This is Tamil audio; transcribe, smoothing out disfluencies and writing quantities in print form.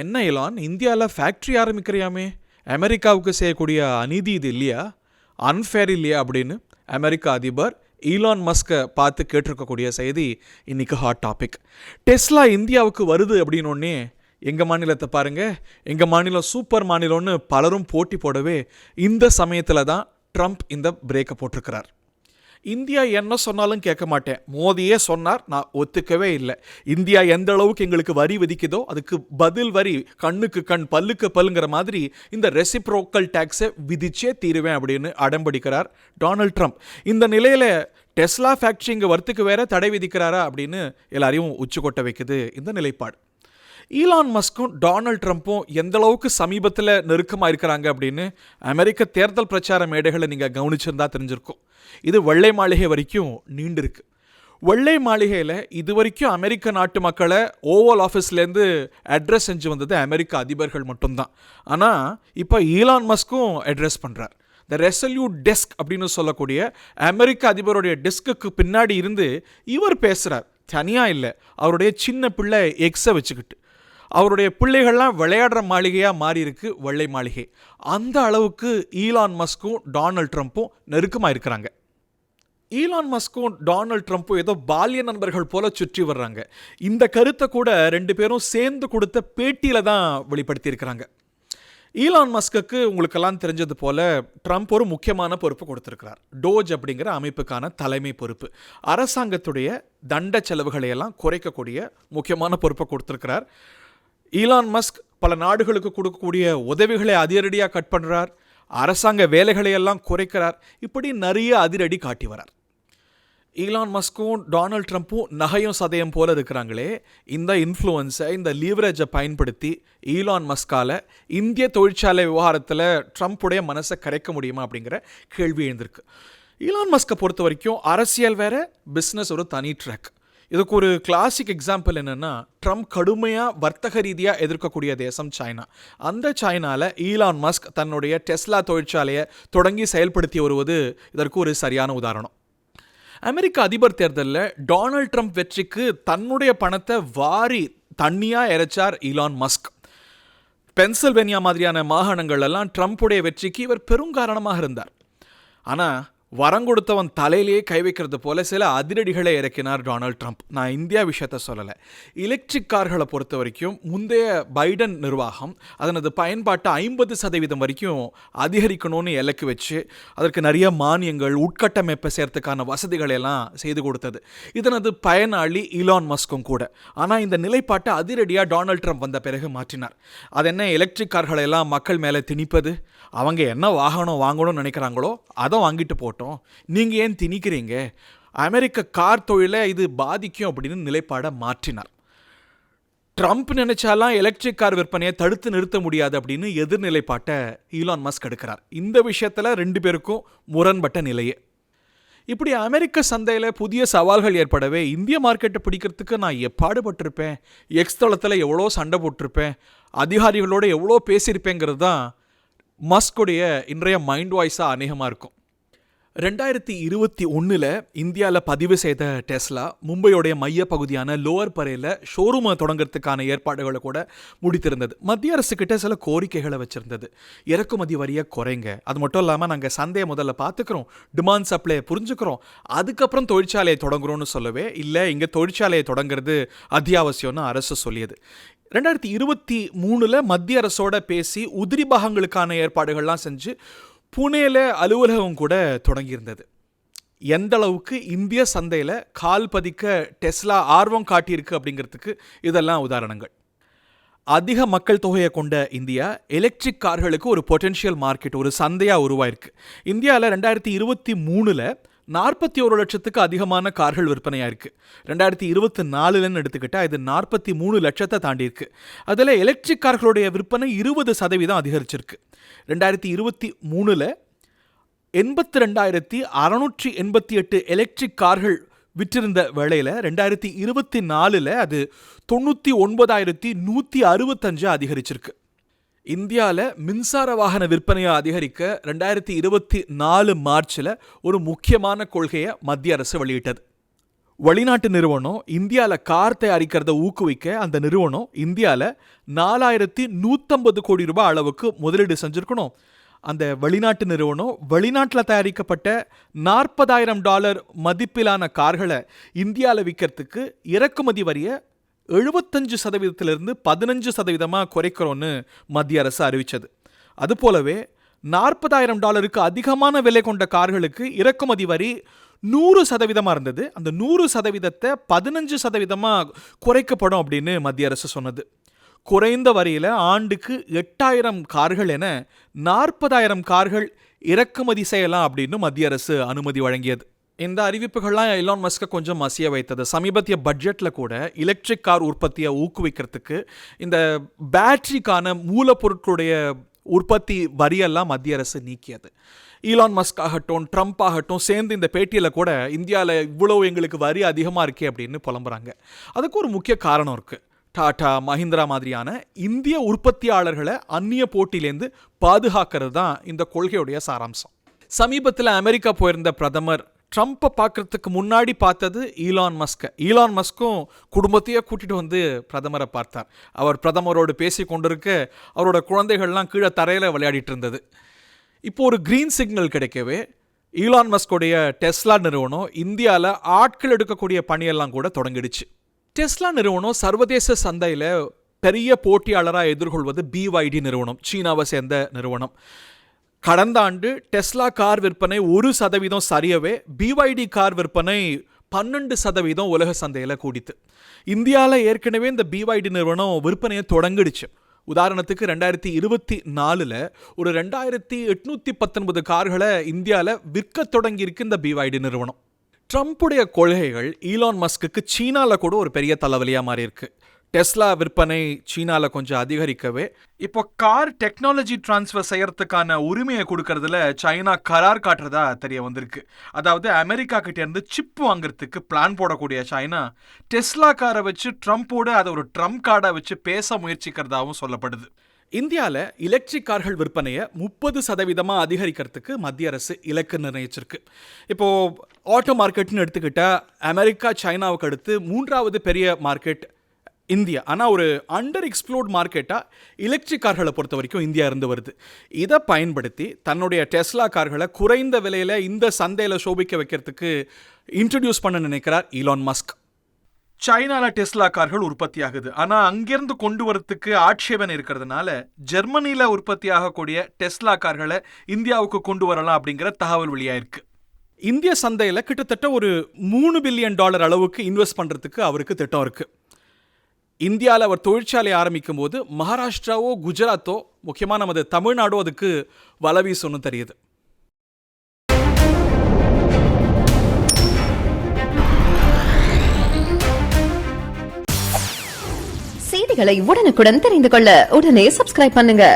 என்ன இலான், இந்தியாவில் ஃபேக்ட்ரி ஆரம்பிக்கிறியாமே, அமெரிக்காவுக்கு செய்யக்கூடிய அநீதி இது இல்லையா, அன்ஃபேர் இல்லையா அப்படின்னு அமெரிக்க அதிபர் ஈலான் மஸ்கை பார்த்து கேட்டிருக்கக்கூடிய செய்தி இன்றைக்கி ஹாட் டாபிக். டெஸ்லா இந்தியாவுக்கு வருது அப்படின்னோடனே எங்கள் மாநிலத்தை பாருங்கள், எங்கள் மாநிலம் சூப்பர் மாநிலம்னு பலரும் போட்டி போடவே இந்த சமயத்தில் தான் ட்ரம்ப் இந்த பிரேக்கை போட்டிருக்கிறார். இந்தியா என்ன சொன்னாலும் கேட்க மாட்டேன், மோதியே சொன்னார், நான் ஒத்துக்கவே இல்லை. இந்தியா எந்த அளவுக்கு எங்களுக்கு வரி விதிக்குதோ அதுக்கு பதில் வரி, கண்ணுக்கு கண் பல்லுக்கு பல்லுங்கிற மாதிரி இந்த ரெசிப்ரோக்கல் டேக்ஸை விதிச்சே தீருவேன் அப்படின்னு அடம்பிடிக்கிறார் டொனால்ட் ட்ரம்ப். இந்த நிலையில் டெஸ்லா ஃபேக்ட்ரி இங்கே வரத்துக்கு வேற தடை விதிக்கிறாரா அப்படின்னு எல்லாரையும் உச்சுக்கொட்ட வைக்குது இந்த நிலைப்பாடு. ஈலான் மஸ்கும் டொனால்ட் ட்ரம்ப்பும் எந்த அளவுக்கு சமீபத்தில் நெருக்கமாக இருக்கிறாங்க அப்படின்னு அமெரிக்க தேர்தல் பிரச்சார மேடைகளை நீங்கள் கவனிச்சிருந்தா தெரிஞ்சிருக்கும். இது வெள்ளை மாளிகை வரைக்கும் நீண்டிருக்கு. வெள்ளை மாளிகையில் இது வரைக்கும் அமெரிக்க நாட்டு மக்களை ஓவல் ஆஃபீஸ்லேருந்து அட்ரஸ் செஞ்சு வந்தது அமெரிக்க அதிபர்கள் மட்டும்தான். ஆனால் இப்போ ஈலான் மஸ்கும் அட்ரஸ் பண்ணுறார். த ரெசல்யூட் டெஸ்க் அப்படின்னு சொல்லக்கூடிய அமெரிக்க அதிபருடைய டெஸ்க்கு பின்னாடி இருந்து இவர் பேசுகிறார். தனியாக இல்லை, அவருடைய சின்ன பிள்ளை எக்ஸை வச்சுக்கிட்டு. அவருடைய பிள்ளைகள்லாம் விளையாடுற மாளிகையாக மாறி இருக்கு வெள்ளை மாளிகை. அந்த அளவுக்கு ஈலான் மஸ்கும் டொனால்ட் ட்ரம்ப்பும் நெருக்கமாக இருக்கிறாங்க. ஈலான் மஸ்கும் டொனால்ட் ட்ரம்ப்பும் ஏதோ பால்ய நண்பர்கள் போல சுற்றி வர்றாங்க. இந்த கருத்தை கூட ரெண்டு பேரும் சேர்ந்து கொடுத்த பேட்டியில் தான் வெளிப்படுத்தியிருக்கிறாங்க. ஈலான் மஸ்க்கு உங்களுக்கெல்லாம் தெரிஞ்சது போல ட்ரம்ப் ஒரு முக்கியமான பொறுப்பு கொடுத்துருக்கிறார். டோஜ் அப்படிங்கிற அமைப்புக்கான தலைமை பொறுப்பு. அரசாங்கத்துடைய தண்ட செலவுகளை எல்லாம் குறைக்கக்கூடிய முக்கியமான பொறுப்பை கொடுத்துருக்கிறார். ஈலான் மஸ்க் பல நாடுகளுக்கு கொடுக்கக்கூடிய உதவிகளை அதிரடியாக கட் பண்ணுறார். அரசாங்க வேலைகளை எல்லாம் குறைக்கிறார். இப்படி நிறைய அதிரடி காட்டி வரார். ஈலான் மஸ்கும் டொனால்ட் ட்ரம்ப்பும் நகையும் சதயம் போல இருக்கிறாங்களே, இந்த இன்ஃப்ளூயன்ஸை, இந்த லீவரேஜை பயன்படுத்தி ஈலான் மஸ்கால இந்திய தொழிற்சாலை விவகாரத்தில் ட்ரம்ப்புடைய மனசை கரைக்க முடியுமா அப்படிங்கிற கேள்வி எழுந்திருக்கு. ஈலான் மஸ்கை பொறுத்த வரைக்கும் அரசியல் வேற, பிஸ்னஸ் ஒரு தனி ட்ராக். இதுக்கு ஒரு கிளாசிக் எக்ஸாம்பிள் என்னென்னா, ட்ரம்ப் கடுமையாக வர்த்தக ரீதியாக எதிர்க்கக்கூடிய தேசம் சைனா. அந்த சைனாவில் ஈலான் மஸ்க் தன்னுடைய டெஸ்லா தொழிற்சாலையை தொடங்கி செயல்படுத்தி வருவது இதற்கு ஒரு சரியான உதாரணம். அமெரிக்க அதிபர் தேர்தலில் டொனால்ட் ட்ரம்ப் வெற்றிக்கு தன்னுடைய பணத்தை வாரி தண்ணியாக இறைச்சார் ஈலான் மஸ்க். பென்சில்வேனியா மாதிரியான மாகாணங்கள் எல்லாம் ட்ரம்ப்புடைய வெற்றிக்கு இவர் பெருங்காரணமாக இருந்தார். ஆனால் வரங்கொடுத்தவன் தலையிலேயே கை வைக்கிறது போல சில அதிரடிகளை இறக்கினார் டொனால்ட் ட்ரம்ப். நான் இந்தியா விஷயத்தை சொல்லலை. எலக்ட்ரிக் கார்களை பொறுத்த வரைக்கும் முந்தைய பைடன் நிர்வாகம் அதனது பயன்பாட்டை 50% வரைக்கும் அதிகரிக்கணும்னு இலக்கு வச்சு அதற்கு நிறைய மானியங்கள், உட்கட்டமைப்பை சேர்த்துக்கான வசதிகளை எல்லாம் செய்து கொடுத்தது. இதனது பயனாளி ஈலான் மஸ்கும் கூட. ஆனால் இந்த நிலைப்பாட்டை அதிரடியாக டொனால்ட் ட்ரம்ப் வந்த பிறகு மாற்றினார். அது என்ன, எலக்ட்ரிக் கார்களை எல்லாம் மக்கள் மேலே திணிப்பது, அவங்க என்ன வாகனம் வாங்கணும்னு நினைக்கிறாங்களோ அதை வாங்கிட்டு போட்டோம், நீங்கள் ஏன் திணிக்கிறீங்க, அமெரிக்க கார் தொழிலை இது பாதிக்கும் அப்படின்னு நிலைப்பாடை மாற்றினார். ட்ரம்ப் நினைச்சாலாம் எலக்ட்ரிக் கார் விற்பனையை தடுத்து நிறுத்த முடியாது அப்படின்னு எதிர்நிலைப்பாட்டை ஈலான் மஸ்க் எடுக்கிறார். இந்த விஷயத்தில் ரெண்டு பேருக்கும் முரண்பட்ட நிலையே. இப்படி அமெரிக்க சந்தையில் புதிய சவால்கள் ஏற்படவே இந்திய மார்க்கெட்டை பிடிக்கிறதுக்கு நான் எப்பாடுபட்டிருப்பேன், எக்ஸ் தளத்தில் எவ்வளோ சண்டை போட்டிருப்பேன், அதிகாரிகளோடு எவ்வளோ பேசியிருப்பேங்கிறது தான் மஸ்குடைய இன்றைய மைண்ட் வாய்ஸாக அநேகமாக இருக்கும். 2021 இந்தியாவில் பதிவு செய்த டெஸ்லா மும்பையோடைய மைய பகுதியான லோவர் பரேல ஷோரூமை தொடங்கிறதுக்கான ஏற்பாடுகளை கூட முடித்திருந்தது. மத்திய அரசுக்கிட்ட சில கோரிக்கைகளை வச்சுருந்தது. இறக்குமதி வரியை குறைங்க, அது மட்டும் இல்லாமல் நாங்கள் சந்தையை முதல்ல பார்த்துக்கிறோம், டிமாண்ட் சப்ளை புரிஞ்சுக்கிறோம், அதுக்கப்புறம் தொழிற்சாலையை தொடங்குறோன்னு சொல்லவே இல்லை, இங்கே தொழிற்சாலையை தொடங்குறது அத்தியாவசியம்னு அரசு சொல்லியது. 2023 மத்திய அரசோட பேசி உதிரி பாகங்களுக்கான ஏற்பாடுகள்லாம் செஞ்சு புனேல அலுவலகம் கூட தொடங்கியிருந்தது. எந்த அளவுக்கு இந்திய சந்தையில் கால் பதிக்க டெஸ்லா ஆர்வம் காட்டியிருக்கு அப்படிங்கிறதுக்கு இதெல்லாம் உதாரணங்கள். அதிக மக்கள் தொகையை கொண்ட இந்தியா எலக்ட்ரிக் கார்களுக்கு ஒரு பொட்டென்ஷியல் மார்க்கெட், ஒரு சந்தையாக உருவாயிருக்கு. இந்தியாவில் 2023 41 லட்சத்துக்கு அதிகமான கார்கள் விற்பனையாக இருக்குது. 2024 எடுத்துக்கிட்டால் இது 43 லட்சத்தை தாண்டி இருக்கு. அதில் எலக்ட்ரிக் கார்களுடைய விற்பனை 20% அதிகரிச்சிருக்கு. 2023 82,688 எலக்ட்ரிக் கார்கள் விற்றிருந்த வேளையில் 2024 அது 99,165 அதிகரிச்சிருக்கு. இந்தியாவில் மின்சார வாகன விற்பனையை அதிகரிக்க 2024 மார்ச்சில் ஒரு முக்கியமான கொள்கையை மத்திய அரசு வெளியிட்டது. வெளிநாட்டு நிறுவனம் இந்தியாவில் கார் தயாரிக்கிறத ஊக்குவிக்க அந்த நிறுவனம் இந்தியாவில் 4150 கோடி ரூபாய் அளவுக்கு முதலீடு செஞ்சுருக்கணும். அந்த வெளிநாட்டு நிறுவனம் வெளிநாட்டில் தயாரிக்கப்பட்ட $40,000 மதிப்பிலான கார்களை இந்தியாவில் விற்கிறதுக்கு இறக்குமதி வரியை 75%லிருந்து 15% குறைக்கிறோன்னு மத்திய அரசு அறிவித்தது. அதுபோலவே $40,000 அதிகமான விலை கொண்ட கார்களுக்கு இறக்குமதி வரி 100% இருந்தது. அந்த 100%த்தை 15% குறைக்கப்படும் அப்படின்னு மத்திய அரசு சொன்னது. குறைந்த வரியில் ஆண்டுக்கு 8,000 கார்கள் என 40,000 கார்கள் இறக்குமதி செய்யலாம் அப்படின்னு மத்திய அரசு அனுமதி வழங்கியது. இந்த அறிவிப்புகள்லாம் எலான் மஸ்கை கொஞ்சம் மசிய வைத்தது. சமீபத்திய பட்ஜெட்டில் கூட எலக்ட்ரிக் கார் உற்பத்தியை ஊக்குவிக்கிறதுக்கு இந்த பேட்டரிக்கான மூலப்பொருட்களுடைய உற்பத்தி வரியெல்லாம் மத்திய அரசு நீக்கியது. ஈலான் மஸ்க் ஆகட்டும், ட்ரம்ப் ஆகட்டும் சேர்ந்து இந்த பேட்டியில் கூட இந்தியாவில் இவ்வளோ எங்களுக்கு வரி அதிகமாக இருக்கே அப்படின்னு புலம்புறாங்க. அதுக்கு ஒரு முக்கிய காரணம் இருக்குது. டாடா, மஹிந்திரா மாதிரியான இந்திய உற்பத்தியாளர்களை அந்நிய போட்டியிலேருந்து பாதுகாக்கிறது தான் இந்த கொள்கையுடைய சாராம்சம். சமீபத்தில் அமெரிக்கா போயிருந்த பிரதமர் ட்ரம்ப்பை பார்க்கறதுக்கு முன்னாடி பார்த்தது ஈலான் மஸ்கை. ஈலான் மஸ்கும் குடும்பத்தையே கூட்டிகிட்டு வந்து பிரதமரை பார்த்தார். அவர் பிரதமரோடு பேசி கொண்டிருக்க அவரோட குழந்தைகள்லாம் கீழே தரையில் விளையாடிட்டு இருந்தது. இப்போ ஒரு க்ரீன் சிக்னல் கிடைக்கவே ஈலான் மஸ்கோடைய டெஸ்லா நிறுவனம் இந்தியாவில் ஆட்கள் எடுக்கக்கூடிய பணியெல்லாம் கூட தொடங்கிடுச்சு. டெஸ்லா நிறுவனம் சர்வதேச சந்தையில் பெரிய போட்டியாளராக எதிர்கொள்வது BYD நிறுவனம், சீனாவை சேர்ந்த நிறுவனம். கடந்த ஆண்டு டெஸ்லா கார் விற்பனை 1% சரியவே BYD கார் விற்பனை 12% உலக சந்தையில் கூடித்து. இந்தியாவில் ஏற்கனவே இந்த BYD நிறுவனம் விற்பனையை தொடங்கிடுச்சு. உதாரணத்துக்கு 2024 ஒரு 2819 கார்களை இந்தியாவில் விற்க தொடங்கியிருக்கு இந்த BYD நிறுவனம். ட்ரம்ப்புடைய கொள்கைகள் ஈலான் மஸ்க்கு சீனாவில் கூட ஒரு பெரிய தலைவலியாக மாறி இருக்கு. டெஸ்லா விற்பனை சீனாவில் கொஞ்சம் அதிகரிக்கவே இப்போ கார் டெக்னாலஜி டிரான்ஸ்ஃபர் செய்யறதுக்கான உரிமையை கொடுக்கறதுல சைனா கரார் காட்டுறதா தெரிய வந்திருக்கு. அதாவது அமெரிக்கா கிட்ட இருந்து சிப் வாங்குறதுக்கு பிளான் போடக்கூடிய சைனா டெஸ்லா காரை வச்சு ட்ரம்ப்போட அதை ஒரு ட்ரம்ப் கார்டை வச்சு பேச முயற்சிக்கிறதாகவும் சொல்லப்படுது. இந்தியாவில் எலக்ட்ரிக் கார்கள் விற்பனையை 30% அதிகரிக்கிறதுக்கு மத்திய அரசு இலக்கு நிர்ணயிச்சிருக்கு. இப்போது ஆட்டோ மார்க்கெட்னு எடுத்துக்கிட்டால் அமெரிக்கா, சைனாவுக்கு அடுத்து 3வது பெரிய மார்க்கெட் இந்தியா. ஆனால் ஒரு அண்டர் எக்ஸ்ப்ளோர்ட் மார்க்கெட்டாக எலக்ட்ரிக் கார்களை பொறுத்த வரைக்கும் இந்தியா இருந்து வருது. இதை பயன்படுத்தி தன்னுடைய டெஸ்லா கார்களை குறைந்த விலையில் இந்த சந்தையில் சோபிக்க வைக்கிறதுக்கு இன்ட்ரடியூஸ் பண்ண நினைக்கிறார் ஈலான் மஸ்க். சைனாவில் டெஸ்லா கார்கள் உற்பத்தி ஆகுது. ஆனால் அங்கிருந்து கொண்டு வரத்துக்கு ஆட்சேபனை இருக்கிறதுனால ஜெர்மனியில் உற்பத்தி ஆகக்கூடிய டெஸ்லா கார்களை இந்தியாவுக்கு கொண்டு வரலாம் அப்படிங்கிற தகவல் வெளியாயிருக்கு. இந்திய சந்தையில் கிட்டத்தட்ட ஒரு $3 பில்லியன் அளவுக்கு இன்வெஸ்ட் பண்ணுறதுக்கு அவருக்கு திட்டம் இருக்குது. இந்தியாவில் அவர் தொழிற்சாலை ஆரம்பிக்கும் போது மகாராஷ்டிராவோ குஜராத்தோ முக்கியமாக நமது தமிழ்நாடோ அதுக்கு வலை வீசும்னு தெரியுது. செய்திகளை உடனுக்குடன் தெரிந்து கொள்ள உடனே சப்ஸ்கிரைப் பண்ணுங்க.